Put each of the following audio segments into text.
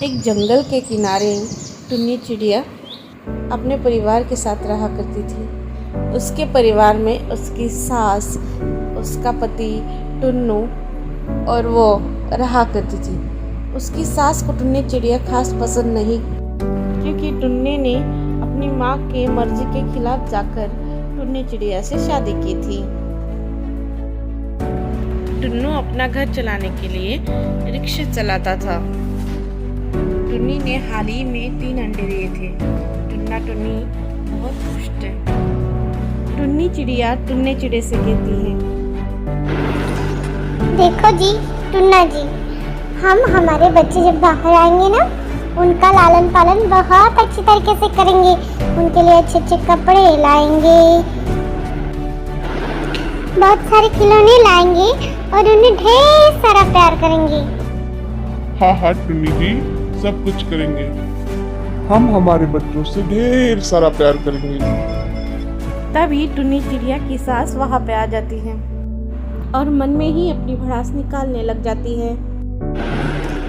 एक जंगल के किनारे टुन्नी चिड़िया अपने परिवार के साथ रहा करती थी। उसके परिवार में उसकी सास, उसका पति टुन्नू और वो रहा करती थी। उसकी सास को टुन्नी चिड़िया खास पसंद नहीं, क्योंकि टुन्नी ने अपनी माँ के मर्जी के खिलाफ जाकर टुन्नी चिड़िया से शादी की थी। टुन्नू अपना घर चलाने के लिए रिक्शा चलाता था। टुन्नी ने हाल ही में 3 अंडे दिए थे। टुन्ना टुन्नी बहुत खुश थे। टुन्नी चिड़िया टुन्ने चिड़े से कहती है, देखो जी टुन्ना जी, हम हमारे बच्चे जब बाहर आएंगे ना, उनका लालन पालन बहुत अच्छी तरीके से करेंगे। उनके लिए अच्छे अच्छे कपड़े लाएंगे, बहुत सारे खिलौने लाएंगे और उन्हें ढेर सारा प्यार करेंगे। हाँ टुन्नी जी, सब कुछ करेंगे। हम हमारे बच्चों से ढेर सारा प्यार करेंगे। तभी टुन्नी चिड़िया की सास वहाँ पे आ जाती है और मन में ही अपनी भड़ास निकालने लग जाती है।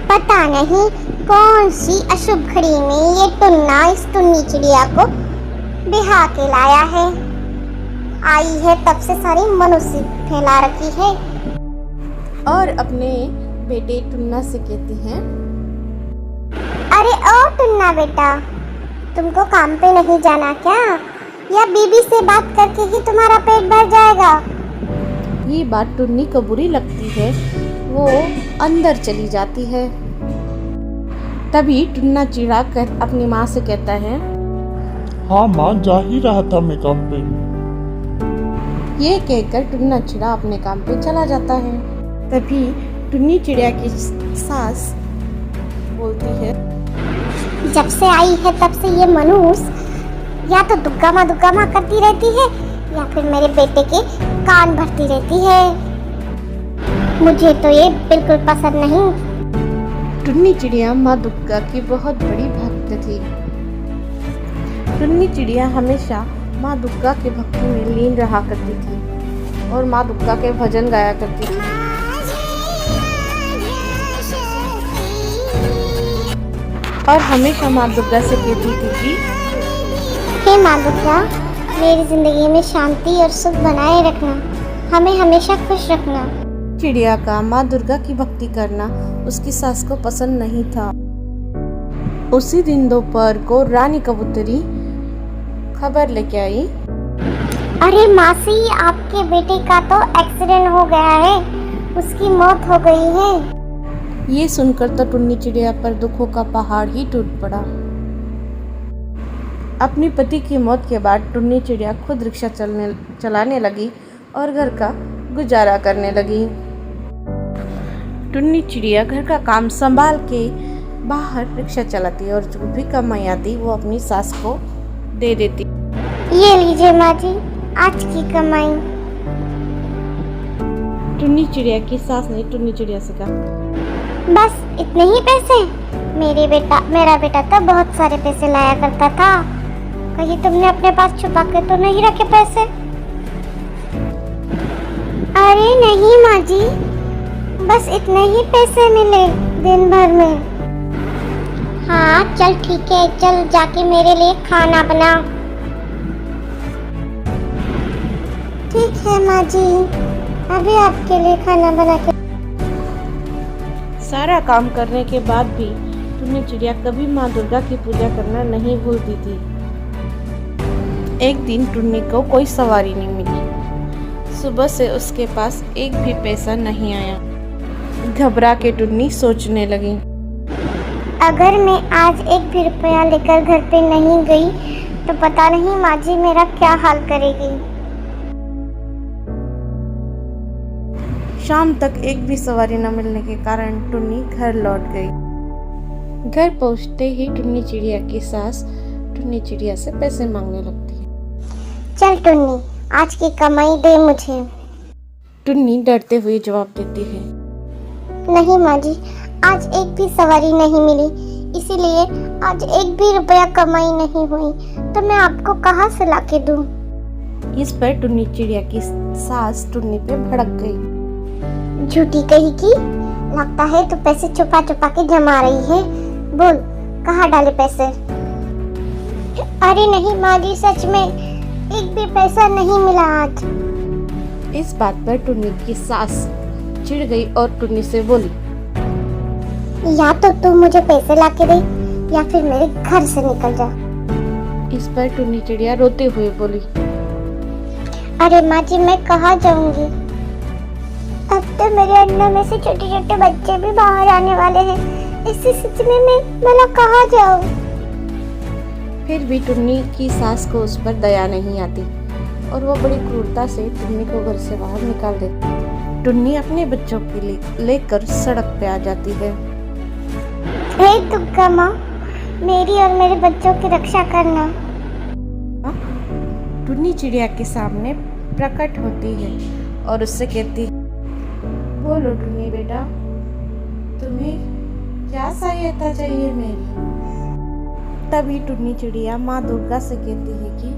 पता नहीं कौन सी अशुभ घड़ी में ये टुन्ना इस टुन्नी चिड़िया को बिहा के लाया है। आई है तब से सारी मनुष्य फैला रखी है। और अपने बेटे टुन्ना से कहती हैं, अरे ओ टुन्ना बेटा, तुमको काम पे नहीं जाना क्या? या बीबी से बात करके ही तुम्हारा पेट भर जाएगा? ये बात टुन्नी को बुरी लगती है। वो अंदर चली जाती है। तभी टुन्ना चिड़ा कर अपनी माँ से कहता है, हाँ माँ, जा ही रहा था मैं काम पे। ये कहकर टुन्ना चिड़ा अपने काम पे चला जाता है। तभी टुन्नी चिड़िया की सास बोलती है, जब से आई है तब से ये मनुष्य या तो दुग्गामा करती रहती है या फिर मेरे बेटे के कान भरती रहती है। मुझे तो ये बिल्कुल पसंद नहीं। टुन्नी चिड़िया माँ दुग्गा की बहुत बड़ी भक्त थी। टुन्नी चिड़िया हमेशा माँ दुग्गा की भक्ति में लीन रहा करती थी और माँ दुग्गा के भजन गाया करती थी। और हमेशा माँ दुग्गा से कहती थी कि हे माँ दुग्गा, मेरी जिंदगी में शांति और सुख बनाए रखना, हमें हमेशा खुश रखना। चिड़िया का माँ दुर्गा की भक्ति करना उसकी सास को पसंद नहीं था। उसी दिन दोपहर को रानी कबूतरी खबर लेके आई, अरे मासी, आपके बेटे का तो एक्सीडेंट हो गया है, उसकी मौत हो गई है। ये सुनकर तो टुन्नी चिड़िया पर दुखों का पहाड़ ही टूट पड़ा। अपनी पति की मौत के बाद टुन्नी चिड़िया खुद रिक्शा चलाने लगी और घर का गुजारा करने लगी। टुन्नी चिड़िया घर का काम संभाल के बाहर रिक्शा चलाती और जो भी कमाई आती वो अपनी सास को दे देती। ये लीजिए माँ जी, आज की कमाई। टुन्नी चिड़िया की सास ने टुन्नी चिड़िया से कहा, बस इतने ही पैसे? मेरा बेटा तो बहुत सारे पैसे लाया करता था। कहीं तुमने अपने पास छुपा के तो नहीं रखे पैसे? अरे नहीं माँ जी, बस इतने ही पैसे मिले दिन भर में। हाँ चल ठीक है, चल जाके मेरे लिए खाना बना। ठीक है माँ जी, अभी आपके लिए खाना बना के। सारा काम करने के बाद भी टुन्नी चिड़िया कभी माँ दुर्गा की पूजा करना नहीं भूलती थी। एक दिन टुन्नी को कोई सवारी नहीं मिली। सुबह से उसके पास एक भी पैसा नहीं आया। घबरा के टुन्नी सोचने लगी, अगर मैं आज एक भी रुपया लेकर घर पे नहीं गई तो पता नहीं माँ जी मेरा क्या हाल करेगी। शाम तक एक भी सवारी न मिलने के कारण टुन्नी घर लौट गई। घर पहुंचते ही टुन्नी चिड़िया की सास टुन्नी चिड़िया से पैसे मांगने लगती है। चल टुन्नी, आज की कमाई दे मुझे। टुन्नी डरते हुए जवाब देती है, नहीं माँ जी, आज एक भी सवारी नहीं मिली, इसीलिए आज एक भी रुपया कमाई नहीं हुई, तो मैं आपको कहाँ से लाके दूँ? इस पर टुन्नी चिड़िया की सास टुन्नी पे भड़क गई। झूठी कही की, लगता है तू पैसे छुपा छुपा के जमा रही है। बोल, कहाँ डाले पैसे? अरे नहीं माँ जी, सच में एक भी पैसा नहीं मिला आज। इस बात पर टुन्नी की सास चिढ़ गई और टुन्नी से बोली, या तो तू मुझे पैसे ला के दे या फिर मेरे घर से निकल जा। इस पर टुन्नी चिड़िया रोते हुए बोली, अरे माँ जी, मैं कहाँ जाऊंगी? अब तो मेरे अंडे में से छोटे छोटे बच्चे भी बाहर आने वाले हैं। इस स्थिति में मैं भला कहाँ जाऊँ? फिर भी टुन्नी की सास को उस पर दया नहीं आती और वो बड़ी क्रूरता से टुन्नी को घर से बाहर निकाल देती। टुन्नी अपने बच्चों के लिए लेकर सड़क पे आ जाती है। हे दुर्गा माँ, मेरी और मेरे बच्चों की रक्षा करना। टुन्नी चिड़िया के सामने प्रकट होती है और उससे कहती है, बोलो टुन्नी बेटा, तुम्हें क्या सहायता चाहिए मेरी? तभी टुन्नी चिड़िया माँ दुर्गा से कहती है कि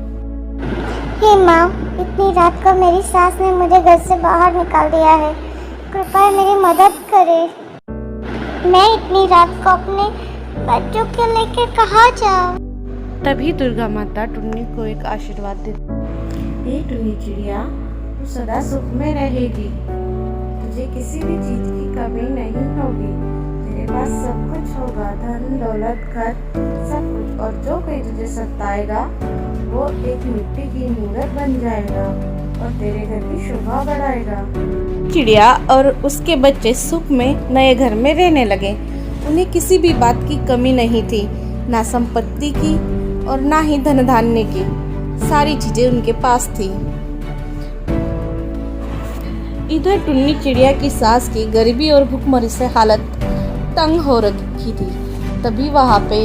हे माँ, इतनी रात को मेरी सास ने मुझे घर से बाहर निकाल दिया है, कृपया मेरी मदद करे। मैं इतनी रात को अपने बच्चों को लेकर कहाँ जाऊँ? तभी दुर्गा माता टुन्नी को एक आशीर्वाद देती, हे टुन्नी चिड़िया, तू सदा सुख में रहेगी, तुझे किसी भी चीज की कमी नहीं होगी, तेरे पास सब कुछ होगा, धन दौलत घर सब कुछ, और जो कोई तुझे सताएगा वो एक मिट्टी की मूरत बन जाएगा और तेरे घर की शोभा बढ़ाएगा। चिड़िया और उसके बच्चे सुख में नए घर में रहने लगे। उन्हें किसी भी बात की कमी नहीं थी, ना संपत्ति की और ना ही धन धान्य की, सारी चीजें उनके पास थी। इधर टुन्नी चिड़िया की सास की गरीबी और भूखमरी से हालत तंग हो रखी थी। तभी वहाँ पे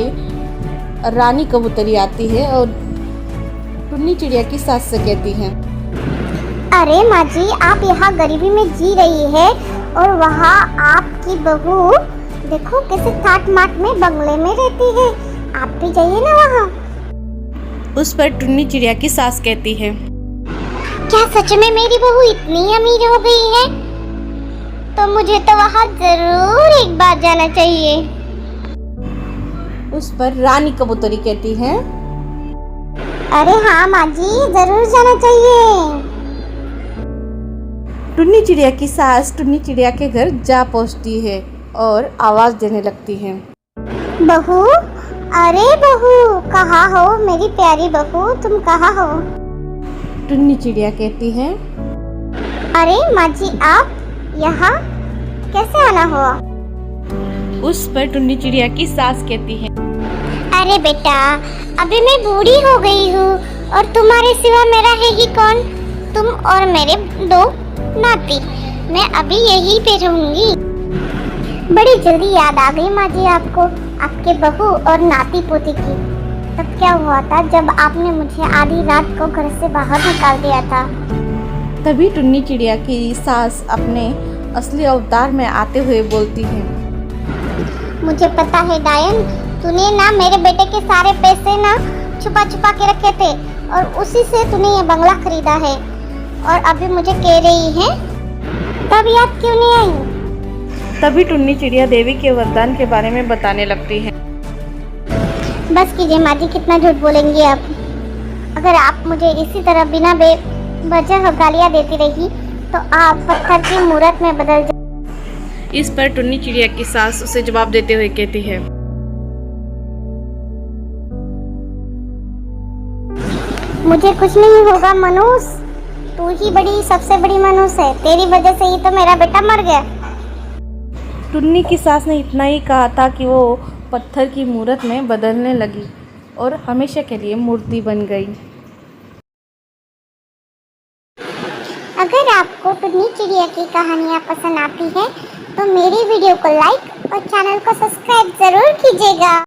रानी कबूतरी आती है और टुन्नी चिड़िया की सास से कहती है, अरे माँ जी, आप यहाँ गरीबी में जी रही है और वहाँ आपकी बहू देखो कैसे ठाट माट में बंगले में रहती है, आप भी जाइए ना वहाँ। उस पर टुन्नी चिड़िया की सास कहती है, क्या सच में मेरी बहू इतनी अमीर हो गई है? तो मुझे तो वहाँ जरूर एक बार जाना चाहिए। उस पर रानी कबूतरी कहती है, अरे हाँ माँ जी, जरूर जाना चाहिए। टुन्नी चिड़िया की सास टुन्नी चिड़िया के घर जा पहुंचती है और आवाज देने लगती है, बहू, अरे बहू, कहाँ हो मेरी प्यारी बहू, तुम कहाँ हो? टुन्नी चिड़िया कहती है, अरे माँ जी, आप यहाँ कैसे आना हुआ? उस पर टुन्नी चिड़िया की सास कहती है, अरे बेटा, अभी मैं बूढ़ी हो गई हूँ और तुम्हारे सिवा मेरा है ही कौन? तुम और मेरे दो नाती, मैं अभी यहीं पे रहूंगी। बड़ी जल्दी याद आ गई माँ जी आपको, आपके बहू और नाती पोती की। तब क्या हुआ था जब आपने मुझे आधी रात को घर से बाहर निकाल दिया था? तभी टुन्नी चिड़िया की सास अपने असली अवतार में आते हुए बोलती है, मुझे पता है डायन, तूने ना मेरे बेटे के सारे पैसे ना छुपा छुपा के रखे थे और उसी से तूने ये बंगला खरीदा है, और अभी मुझे कह रही है तब याद क्यों नहीं आई? तभी टुन्नी चिड़िया देवी के वरदान के बारे में बताने लगती है। बस कीजिए माँ जी, कितना झूठ बोलेंगी आप? अगर आप मुझे इसी तरह बिना बेवजह गालियाँ देती रही तो आप पत्थर की मूरत में बदल जाए। इस पर टुन्नी चिड़िया की सास उसे जवाब देते हुए कहती है, मुझे कुछ नहीं होगा मनुष्य, तू ही बड़ी सबसे बड़ी मनुष्य है, तेरी वजह से ही तो मेरा बेटा मर गया। टुन्नी की सास ने इतना ही कहा था कि वो पत्थर की मूरत में बदलने लगी और हमेशा के लिए मूर्ति बन गई। अगर आपको टुन्नी चिड़िया की कहानियाँ पसंद आती है तो मेरी वीडियो को लाइक और चैनल को सब्सक्राइब जरूर कीजिएगा।